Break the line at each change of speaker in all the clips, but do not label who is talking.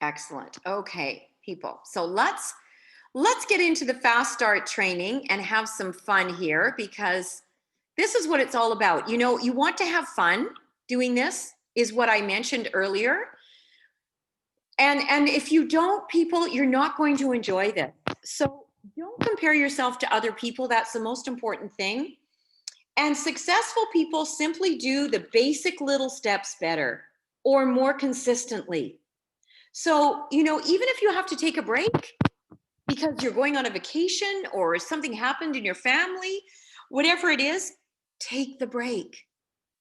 Excellent. Okay, people. So let's get into the fast start training and have some fun here, because this is what it's all about. You know, you want to have fun doing this, is what I mentioned earlier. And if you don't, people, you're not going to enjoy this. So don't compare yourself to other people. That's the most important thing. And successful people simply do the basic little steps better or more consistently. So, you know, even if you have to take a break because you're going on a vacation or something happened in your family, whatever it is, take the break.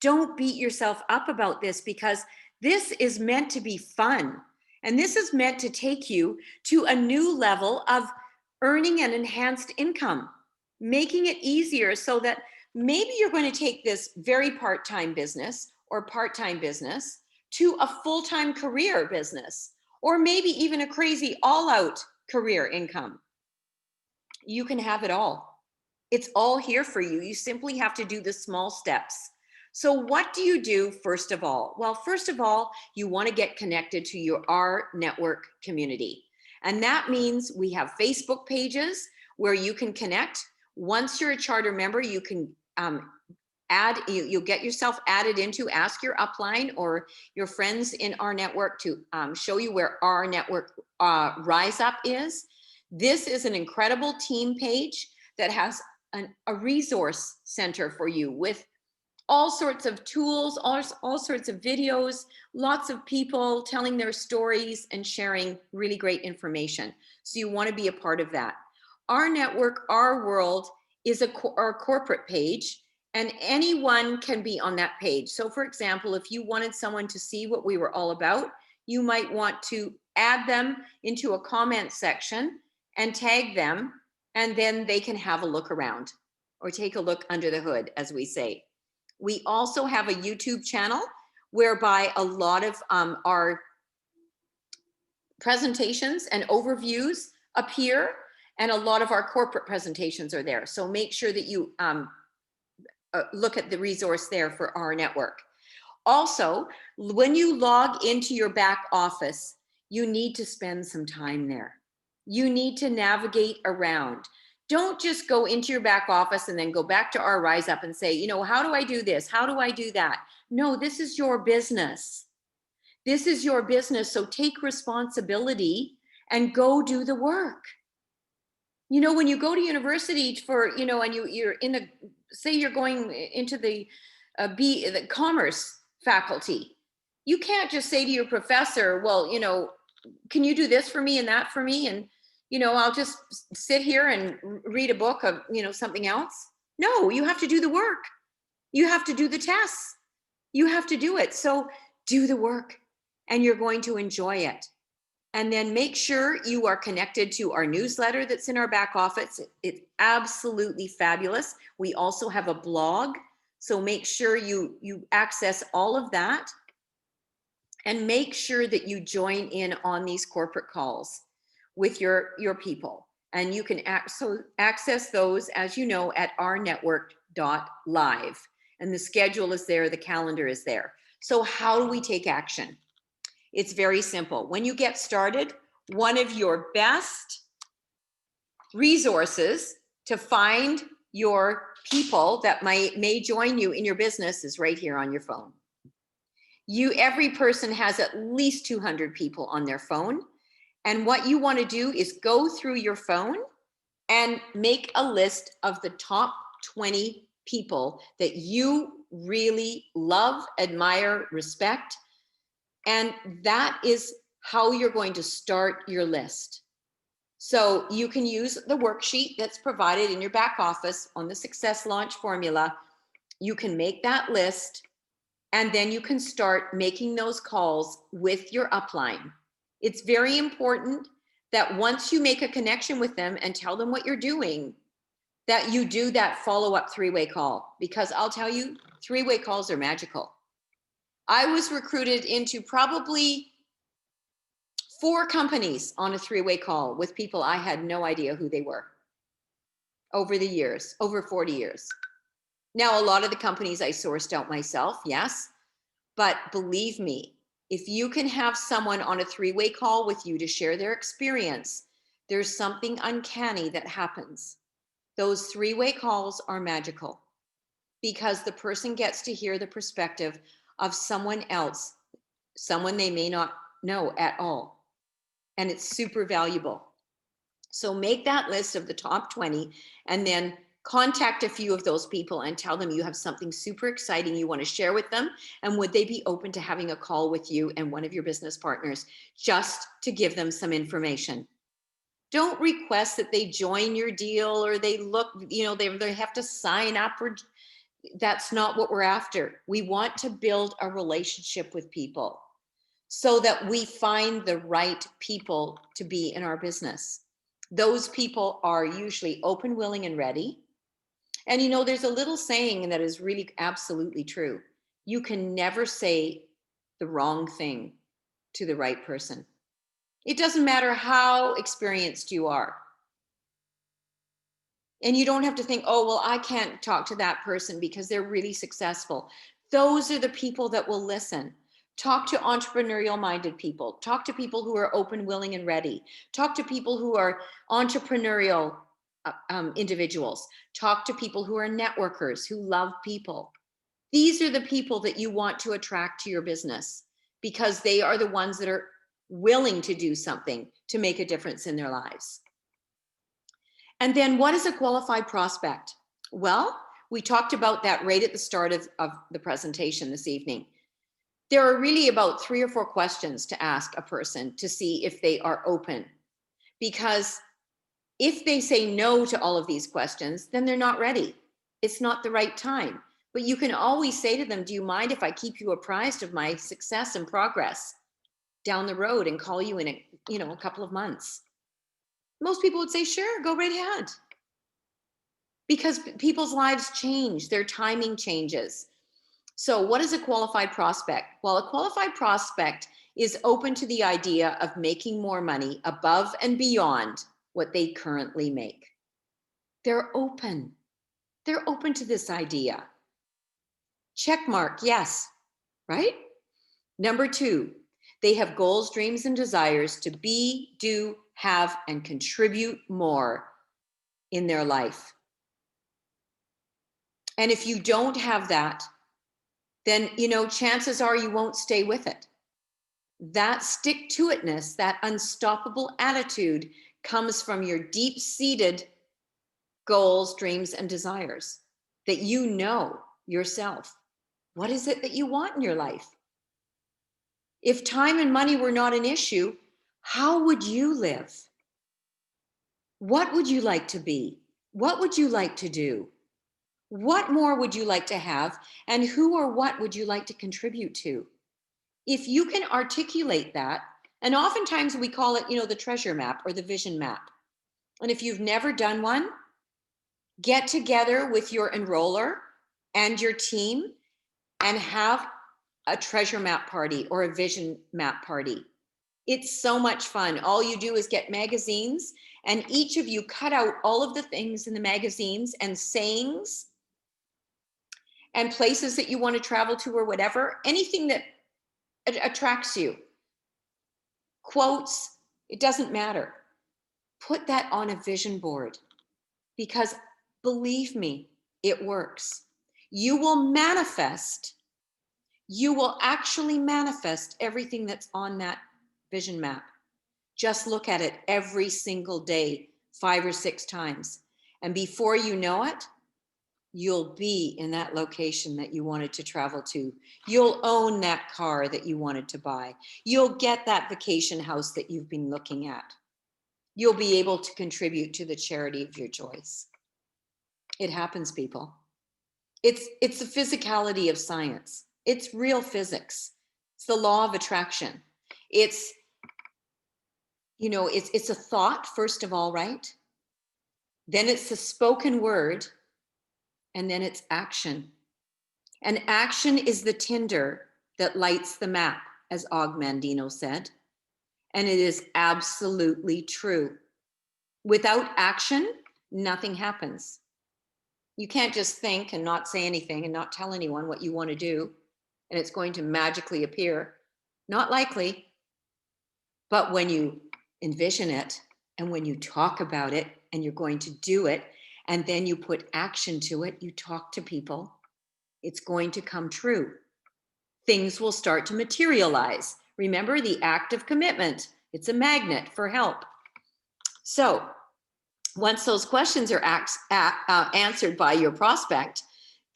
Don't beat yourself up about this, because this is meant to be fun. And this is meant to take you to a new level of earning an enhanced income, making it easier so that maybe you're going to take this very part-time business or part-time business to a full-time career business, or maybe even a crazy all-out career income. You can have it all. It's all here for you. You simply have to do the small steps. So what do you do first of all? Well, first of all, you want to get connected to your rNetwork community. And that means we have Facebook pages where you can connect. Once you're a charter member, you can you'll get yourself added into Ask Your Upline or your friends in rNetwork to show you where rNetwork Rise Up is. This is an incredible team page that has a resource center for you with all sorts of tools, all sorts of videos, lots of people telling their stories and sharing really great information. So you want to be a part of that. rNetwork, Our World is our corporate page, and anyone can be on that page. So for example, if you wanted someone to see what we were all about, you might want to add them into a comment section and tag them, and then they can have a look around or take a look under the hood, as we say. We also have a YouTube channel whereby a lot of our presentations and overviews appear, and a lot of our corporate presentations are there. So make sure that you look at the resource there for rNetwork. Also, when you log into your back office, you need to spend some time there. You need to navigate around. Don't just go into your back office and then go back to our Rise Up and say, you know, how do I do this? How do I do that? No, this is your business. This is your business. So take responsibility and go do the work. You know, when you go to university for, you know, and you're in the, say you're going into the commerce faculty, you can't just say to your professor, well, you know, can you do this for me and that for me? And, you know, I'll just sit here and read a book of, you know, something else. No, you have to do the work. You have to do the tests. You have to do it. So do the work, and you're going to enjoy it. And then make sure you are connected to our newsletter that's in our back office. It's absolutely fabulous. We also have a blog. So make sure you access all of that, and make sure that you join in on these corporate calls with your people. And you can access those, as you know, at rNetwork.live. And the schedule is there, the calendar is there. So how do we take action? It's very simple. When you get started, one of your best resources to find your people that may join you in your business is right here on your phone. Every person has at least 200 people on their phone. And what you want to do is go through your phone and make a list of the top 20 people that you really love, admire, respect. And that is how you're going to start your list. So you can use the worksheet that's provided in your back office on the Success Launch formula. You can make that list, and then you can start making those calls with your upline. It's very important that once you make a connection with them and tell them what you're doing, that you do that follow-up three-way call, because I'll tell you, three-way calls are magical. I was recruited into probably 4 companies on a three-way call with people I had no idea who they were over the years, over 40 years. Now, a lot of the companies I sourced out myself, yes, but believe me, If you can have someone on a 3-way call with you to share their experience, there's something uncanny that happens. Those 3-way calls are magical because the person gets to hear the perspective of someone else, someone they may not know at all. And it's super valuable. So make that list of the top 20 and then contact a few of those people and tell them you have something super exciting you want to share with them. And would they be open to having a call with you and one of your business partners just to give them some information? Don't request that they join your deal or they look, they have to sign up, or that's not what we're after. We want to build a relationship with people so that we find the right people to be in our business. Those people are usually open, willing, and ready. And there's a little saying that is really absolutely true. You can never say the wrong thing to the right person. It doesn't matter how experienced you are. And you don't have to think, oh, well, I can't talk to that person because they're really successful. Those are the people that will listen. Talk to entrepreneurial minded people. Talk to people who are open, willing, and ready. Talk to people who are entrepreneurial individuals. Talk to people who are networkers, who love people. These are the people that you want to attract to your business because they are the ones that are willing to do something to make a difference in their lives. And then what is a qualified prospect? Well, we talked about that right at the start of the presentation this evening. There are really about 3 or 4 questions to ask a person to see if they are open. Because if they say no to all of these questions, then they're not ready. It's not the right time. But you can always say to them, do you mind if I keep you apprised of my success and progress down the road and call you in a couple of months? Most people would say, sure, go right ahead. Because people's lives change, their timing changes. So what is a qualified prospect? Well, a qualified prospect is open to the idea of making more money above and beyond what they currently make. They're open. They're open to this idea. Check mark, yes, right? Number 2, they have goals, dreams, and desires to be, do, have, and contribute more in their life. And if you don't have that, then, chances are you won't stay with it. That stick-to-itness, that unstoppable attitude comes from your deep-seated goals, dreams, and desires that you know yourself. What is it that you want in your life? If time and money were not an issue, how would you live? What would you like to be? What would you like to do? What more would you like to have? And who or what would you like to contribute to? If you can articulate that, and oftentimes we call it, the treasure map or the vision map. And if you've never done one, get together with your enroller and your team and have a treasure map party or a vision map party. It's so much fun. All you do is get magazines, and each of you cut out all of the things in the magazines and sayings and places that you want to travel to or whatever, anything that attracts you. Quotes, it doesn't matter. Put that on a vision board because believe me, it works. You will actually manifest everything that's on that vision map. Just look at it every single day, 5 or 6 times. And before you know it, you'll be in that location that you wanted to travel to. You'll own that car that you wanted to buy. You'll get that vacation house that you've been looking at. You'll be able to contribute to the charity of your choice. It happens, people. It's the physicality of science. It's real physics. It's the law of attraction. It's a thought, first of all, right? Then it's the spoken word, and then it's action. And action is the tinder that lights the map, as Og Mandino said. And it is absolutely true. Without action, nothing happens. You can't just think and not say anything and not tell anyone what you want to do, and it's going to magically appear. Not likely. But when you envision it and when you talk about it and you're going to do it, and then you put action to it, you talk to people, it's going to come true. Things will start to materialize. Remember the act of commitment. It's a magnet for help. So once those questions are answered by your prospect,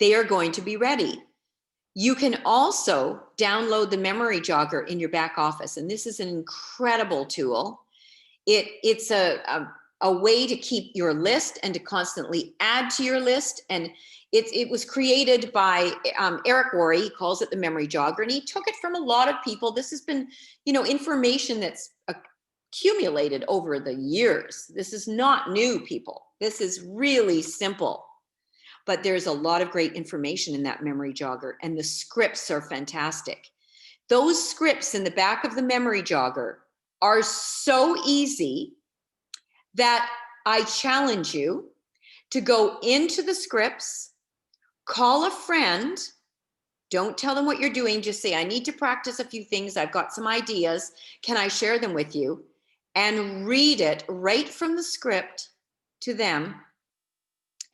they are going to be ready. You can also download the memory jogger in your back office. And this is an incredible tool. It's a way to keep your list and to constantly add to your list. And it was created by Eric Worre. He calls it the memory jogger, and he took it from a lot of people. This has been, information that's accumulated over the years. This is not new, people. This is really simple. But there's a lot of great information in that memory jogger, and the scripts are fantastic. Those scripts in the back of the memory jogger are so easy that I challenge you to go into the scripts, call a friend, don't tell them what you're doing, just say, I need to practice a few things, I've got some ideas, can I share them with you? And read it right from the script to them.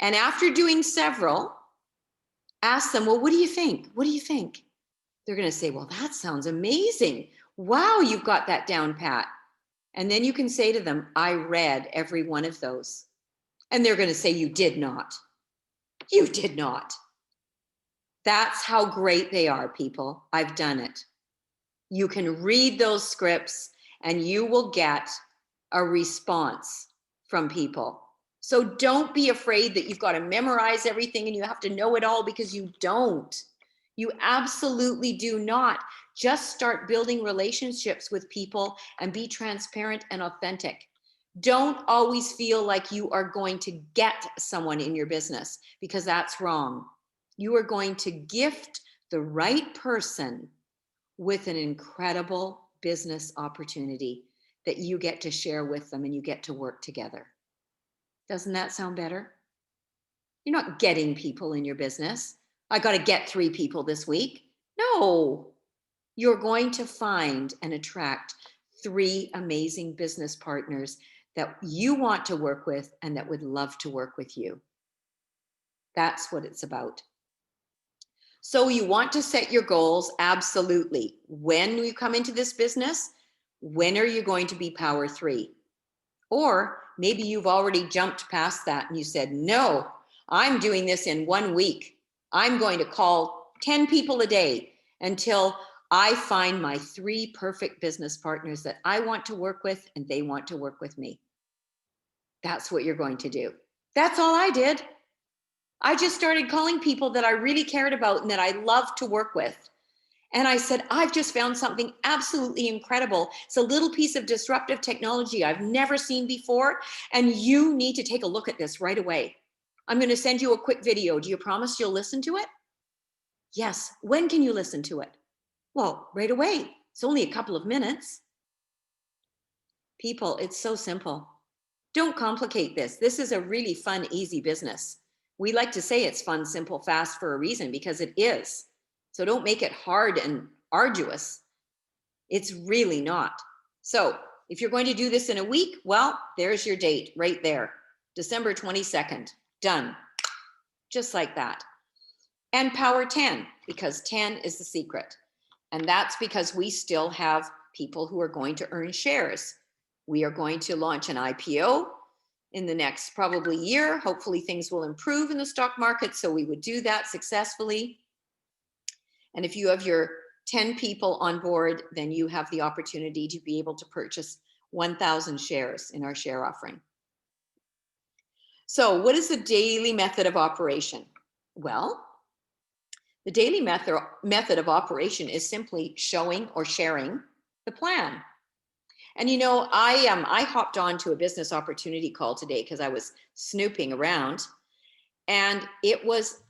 And after doing several, ask them, well, what do you think? What do you think? They're going to say, well, that sounds amazing. Wow, you've got that down pat. And then you can say to them, I read every one of those. And they're going to say, you did not. You did not. That's how great they are, people. I've done it. You can read those scripts and you will get a response from people. So don't be afraid that you've got to memorize everything and you have to know it all, because you don't. You absolutely do not. Just start building relationships with people and be transparent and authentic. Don't always feel like you are going to get someone in your business, because that's wrong. You are going to gift the right person with an incredible business opportunity that you get to share with them and you get to work together. Doesn't that sound better? You're not getting people in your business. I got to get 3 people this week. No, you're going to find and attract 3 amazing business partners that you want to work with and that would love to work with you. That's what it's about. So you want to set your goals? Absolutely. When you come into this business, when are you going to be power 3? Or maybe you've already jumped past that and you said, no, I'm doing this in 1 week. I'm going to call 10 people a day until I find my 3 perfect business partners that I want to work with and they want to work with me. That's what you're going to do. That's all I did. I just started calling people that I really cared about and that I love to work with. And I said, I've just found something absolutely incredible. It's a little piece of disruptive technology I've never seen before, and you need to take a look at this right away. I'm going to send you a quick video. Do you promise you'll listen to it? Yes. When can you listen to it? Well, right away. It's only a couple of minutes. People, it's so simple. Don't complicate this. This is a really fun, easy business. We like to say it's fun, simple, fast for a reason, because it is. So don't make it hard and arduous. It's really not. So if you're going to do this in a week, well, there's your date right there. December 22nd, done. Just like that. And power 10, because 10 is the secret. And that's because we still have people who are going to earn shares. We are going to launch an IPO in the next probably year. Hopefully things will improve in the stock market, so we would do that successfully. And if you have your 10 people on board, then you have the opportunity to be able to purchase 1,000 shares in our share offering. So what is the daily method of operation? Well, the daily method of operation is simply showing or sharing the plan. And I hopped on to a business opportunity call today because I was snooping around, and it was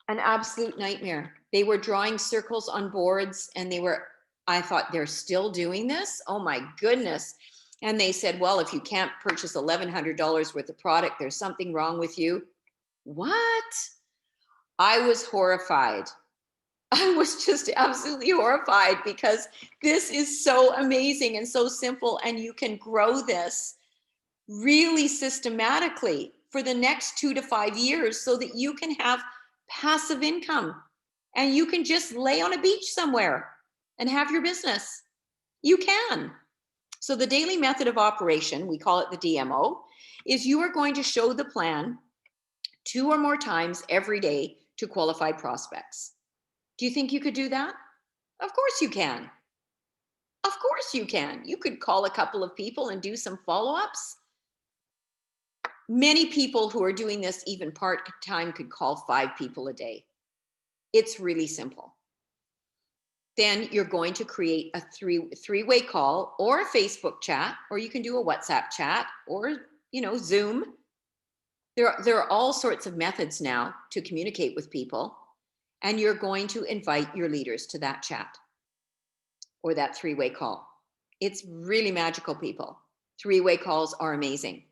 an absolute nightmare. They were drawing circles on boards, and I thought, they're still doing this? Oh my goodness. And they said, well, if you can't purchase $1,100 worth of product, there's something wrong with you. What? I was horrified. I was just absolutely horrified because this is so amazing and so simple, and you can grow this really systematically for the next 2 to 5 years so that you can have passive income and you can just lay on a beach somewhere and have your business. You can. So the daily method of operation, we call it the DMO, is you are going to show the plan 2 or more times every day to qualified prospects. Do you think you could do that? Of course you can. Of course you can. You could call a couple of people and do some follow-ups. Many people who are doing this, even part-time, could call 5 people a day. It's really simple. Then you're going to create a three-way call or a Facebook chat, or you can do a WhatsApp chat or, Zoom. There are all sorts of methods now to communicate with people, and you're going to invite your leaders to that chat or that three-way call. It's really magical, people. Three-way calls are amazing.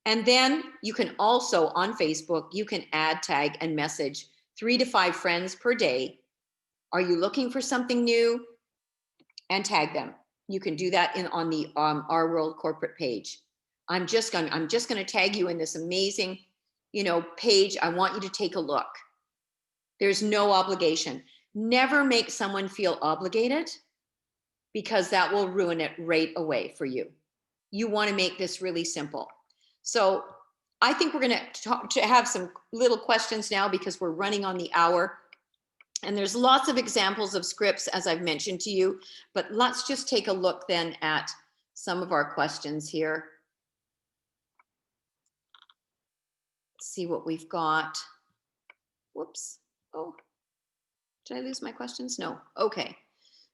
And then you can also, on Facebook, you can add, tag, and message 3 to 5 friends per day. Are you looking for something new? And tag them. You can do that on the Our World corporate page. I'm just going to tag you in this amazing, page. I want you to take a look. There's no obligation. Never make someone feel obligated, because that will ruin it right away for you. You want to make this really simple. So I think we're going to have some little questions now because we're running on the hour. And there's lots of examples of scripts, as I've mentioned to you, but let's just take a look then at some of our questions here. Let's see what we've got. Whoops. Oh, did I lose my questions? No. Okay.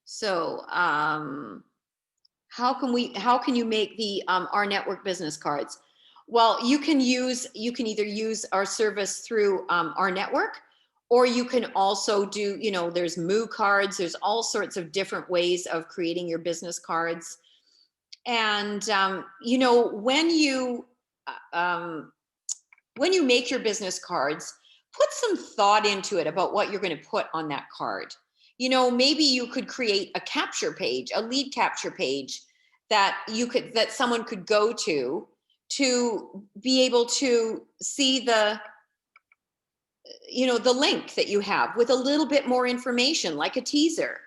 So how can you make the rNetwork business cards? Well, you can either use our service through rNetwork, or you can also do, there's Moo cards. There's all sorts of different ways of creating your business cards. And, when you make your business cards, put some thought into it about what you're going to put on that card. Maybe you could create a capture page, a lead capture page that someone could go to be able to see the link that you have with a little bit more information, like a teaser.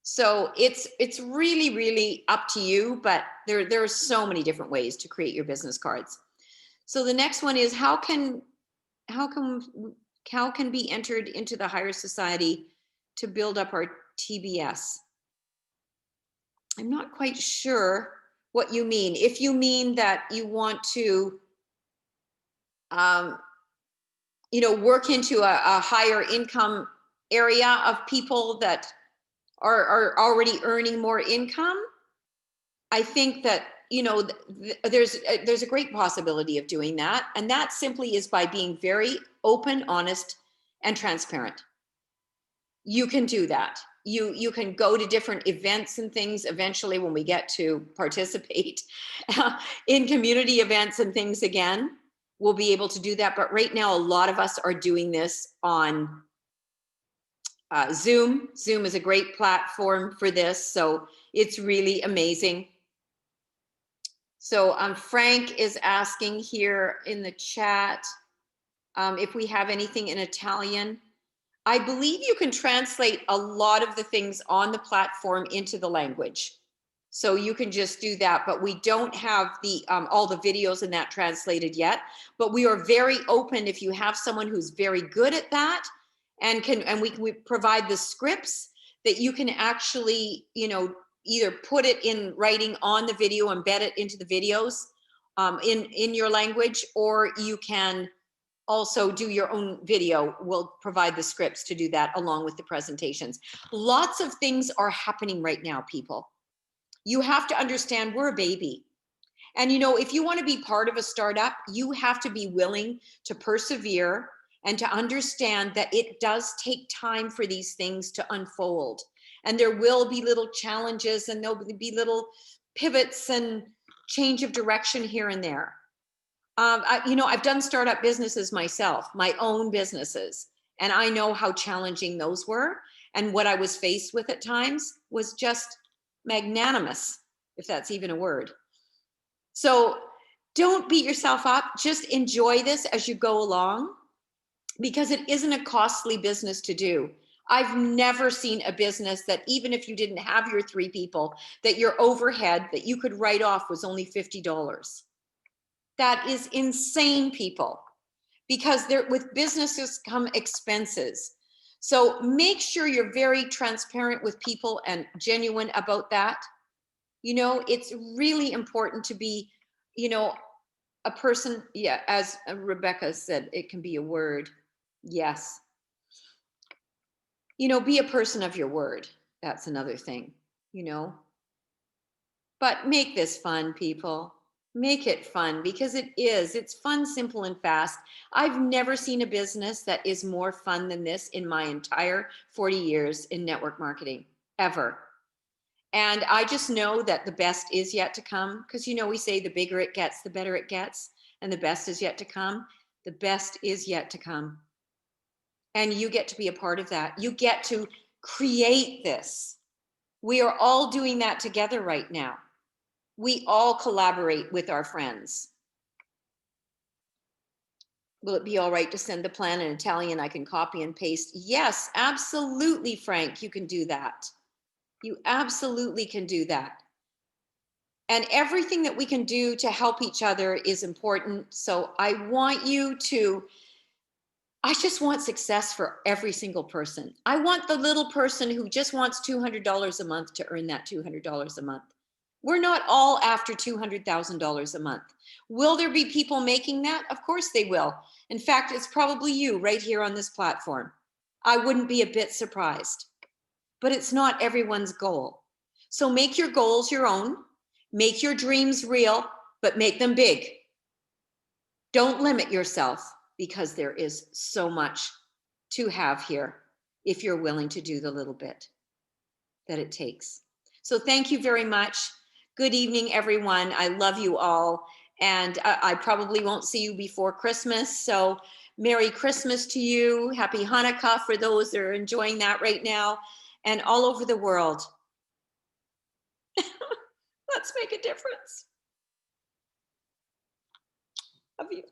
So it's really, really up to you, but there are so many different ways to create your business cards. So the next one is how can be entered into the higher society to build up our TBS? I'm not quite sure what you mean. If you mean that you want to work into a higher income area of people that are already earning more income, I think that, there's a great possibility of doing that. And that simply is by being very open, honest, and transparent. You can do that. You can go to different events and things eventually when we get to participate in community events and things again. We'll be able to do that. But right now, a lot of us are doing this on Zoom. Zoom is a great platform for this. So it's really amazing. So Frank is asking here in the chat if we have anything in Italian. I believe you can translate a lot of the things on the platform into the language. So you can just do that, but we don't have the all the videos and that translated yet. But we are very open if you have someone who's very good at that and we provide the scripts that you can actually, either put it in writing on the video, embed it into the videos in your language, or you can also do your own video. We'll provide the scripts to do that along with the presentations. Lots of things are happening right now, people. You have to understand we're a baby. And if you want to be part of a startup, you have to be willing to persevere and to understand that it does take time for these things to unfold. And there will be little challenges and there'll be little pivots and change of direction here and there. I've done startup businesses myself, my own businesses, and I know how challenging those were. and what I was faced with at times was just magnanimous, if that's even a word. So don't beat yourself up. Just enjoy this as you go along, because it isn't a costly business to do. I've never seen a business that, even if you didn't have your 3 people, that your overhead that you could write off was only $50. That is insane, people, because there, with businesses come expenses. So make sure you're very transparent with people and genuine about that. You know, it's really important to be, you know, a person, yeah, as Rebecca said, it can be a word. Yes. You know, be a person of your word. That's another thing, you know. But make this fun, people. Make it fun, because it is. It's fun, simple, and fast. I've never seen a business that is more fun than this in my entire 40 years in network marketing, ever. And I just know that the best is yet to come, because, you know, we say the bigger it gets, the better it gets, and the best is yet to come. The best is yet to come. And you get to be a part of that. You get to create this. We are all doing that together right now. We all collaborate with our friends. Will it be all right to send the plan in Italian? I can copy and paste. Yes, absolutely, Frank, you can do that. You absolutely can do that. And everything that we can do to help each other is important. So I want you to, I just want success for every single person. I want the little person who just wants $200 a month to earn that $200 a month. We're not all after $200,000 a month. Will there be people making that? Of course they will. In fact, it's probably you right here on this platform. I wouldn't be a bit surprised, but it's not everyone's goal. So make your goals your own, make your dreams real, but make them big. Don't limit yourself, because there is so much to have here if you're willing to do the little bit that it takes. So thank you very much. Good evening, everyone. I love you all. And I probably won't see you before Christmas. So Merry Christmas to you. Happy Hanukkah for those that are enjoying that right now. And all over the world. Let's make a difference. Love you.